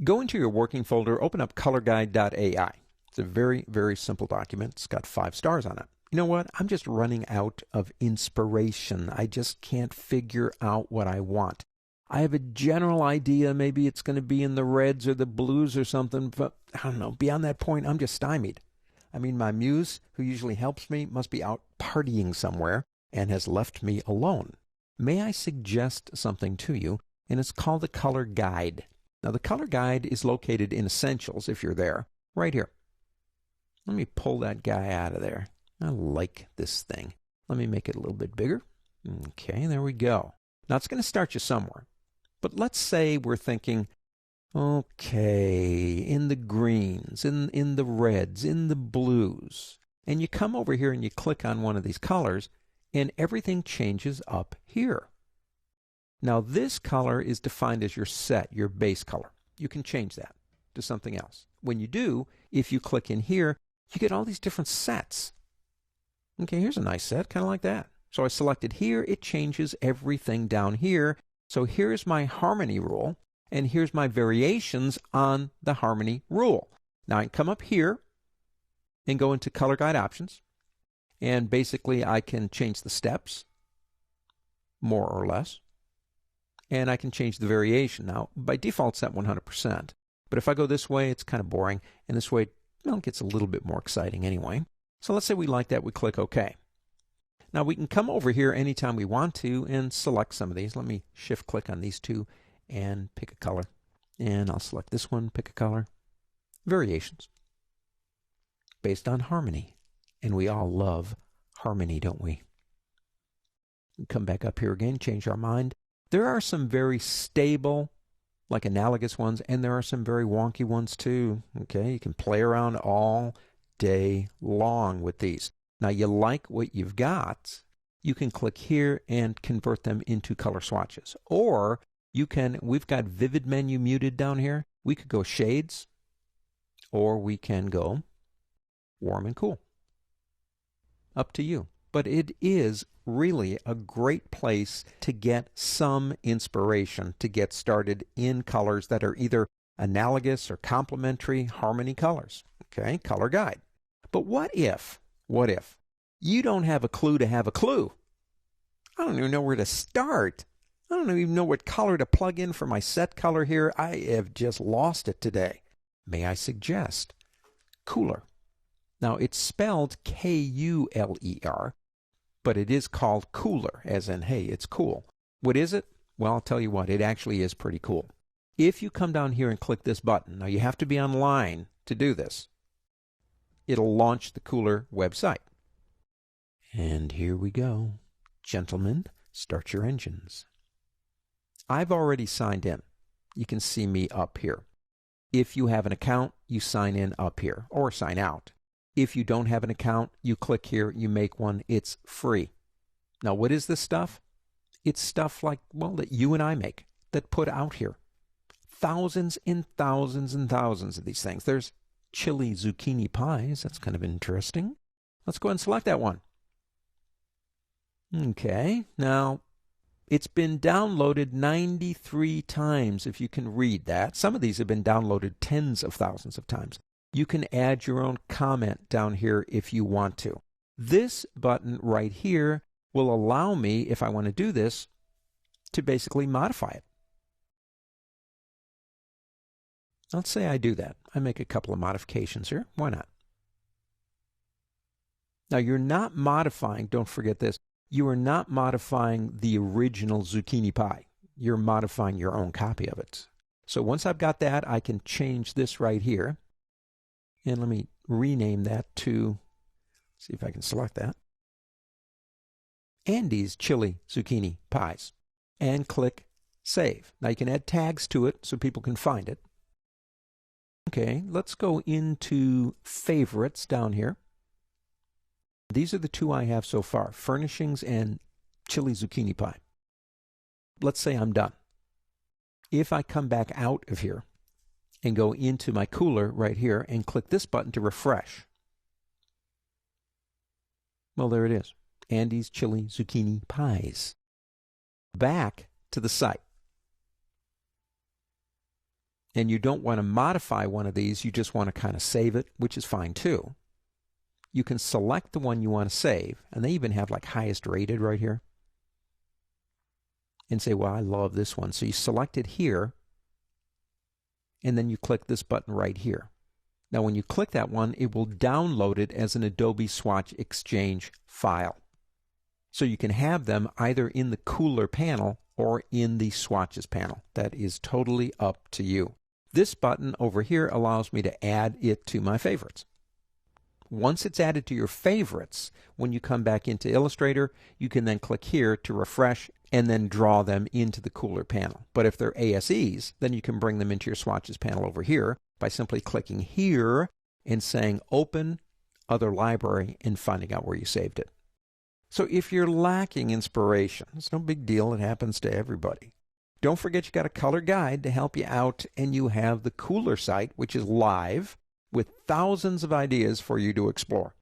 Go into your working folder, open up colorguide.ai. It's a very, very simple document. It's got 5 stars on it. You know what? I'm just running out of inspiration. I just can't figure out what I want. I have a general idea. Maybe it's going to be in the reds or the blues or something, but I don't know. Beyond that point, I'm just stymied. I mean, my muse, who usually helps me, must be out partying somewhere and has left me alone. May I suggest something to you? And it's called the Color Guide. Now, the Color Guide is located in Essentials, if you're there, right here. Let me pull that guy out of there. I like this thing. Let me make it a little bit bigger. Okay, there we go. Now, it's going to start you somewhere. But let's say we're thinking, okay, in the greens, in the reds, in the blues. And you come over here and you click on one of these colors, and everything changes up here. Now, this color is defined as your set, your base color. You can change that to something else. When you do, if you click in here, you get all these different sets. Okay, here's a nice set, kind of like that. So I selected here, it changes everything down here. So here's my harmony rule, and here's my variations on the harmony rule. Now I can come up here and go into Color Guide Options, and basically I can change the steps, more or less, and I can change the variation. Now, by default, it's at 100%, but if I go this way, it's kind of boring, and this way, well, it gets a little bit more exciting anyway. So let's say we like that, we click OK. Now we can come over here anytime we want to and select some of these. Let me shift click on these two and pick a color. And I'll select this one, pick a color. Variations. Based on harmony. And we all love harmony, don't we? Come back up here again, change our mind. There are some very stable, like analogous ones, and there are some very wonky ones too. Okay, you can play around all day long with these. Now, you like what you've got, you can click here and convert them into color swatches. Or you can, we've got vivid menu muted down here. We could go shades, or we can go warm and cool. Up to you. But it is really a great place to get some inspiration to get started in colors that are either analogous or complementary harmony colors. Okay, Color Guide. But what if you don't have a clue to have a clue? I don't even know where to start. I don't even know what color to plug in for my set color here. I have just lost it today. May I suggest Cooler? Now, it's spelled K-U-L-E-R, but it is called Cooler, as in, hey, it's cool. What is it? Well, I'll tell you what, it actually is pretty cool. If you come down here and click this button, now you have to be online to do this. It'll launch the Cooler website. And here we go. Gentlemen, start your engines. I've already signed in. You can see me up here. If you have an account, you sign in up here, or sign out. If you don't have an account, you click here, you make one. It's free. Now, what is this stuff? It's stuff like, well, that you and I make, that put out here. Thousands and thousands and thousands of these things. There's chili zucchini pies. That's kind of interesting. Let's go ahead and select that one. Okay, now it's been downloaded 93 times, if you can read that. Some of these have been downloaded tens of thousands of times. You can add your own comment down here if you want to. This button right here will allow me, if I want to do this, to basically modify it. Let's say I do that. I make a couple of modifications here. Why not? Now, you're not modifying, don't forget this, you are not modifying the original zucchini pie. You're modifying your own copy of it. So once I've got that, I can change this right here. And let me rename that to, see if I can select that, Andy's Chili Zucchini Pies. And click Save. Now you can add tags to it so people can find it. Okay, let's go into favorites down here. These are the two I have so far, furnishings and chili zucchini pie. Let's say I'm done. If I come back out of here and go into my Cooler right here and click this button to refresh, well, there it is. Andy's Chili Zucchini Pies. Back to the site. and you don't want to modify one of these, you just want to kind of save it, which is fine too. You can select the one you want to save, and they even have like highest rated right here, and say, well, I love this one. So you select it here, and then you click this button right here. Now when you click that one, it will download it as an Adobe Swatch Exchange file. So you can have them either in the Cooler panel or in the Swatches panel. That is totally up to you. This button over here allows me to add it to my favorites. Once it's added to your favorites, when you come back into Illustrator, you can then click here to refresh and then draw them into the Cooler panel. But if they're ASEs, then you can bring them into your Swatches panel over here by simply clicking here and saying Open Other Library and finding out where you saved it. So if you're lacking inspiration, it's no big deal. It happens to everybody. Don't forget you got a color guide to help you out, and you have the Cooler site, which is live with thousands of ideas for you to explore.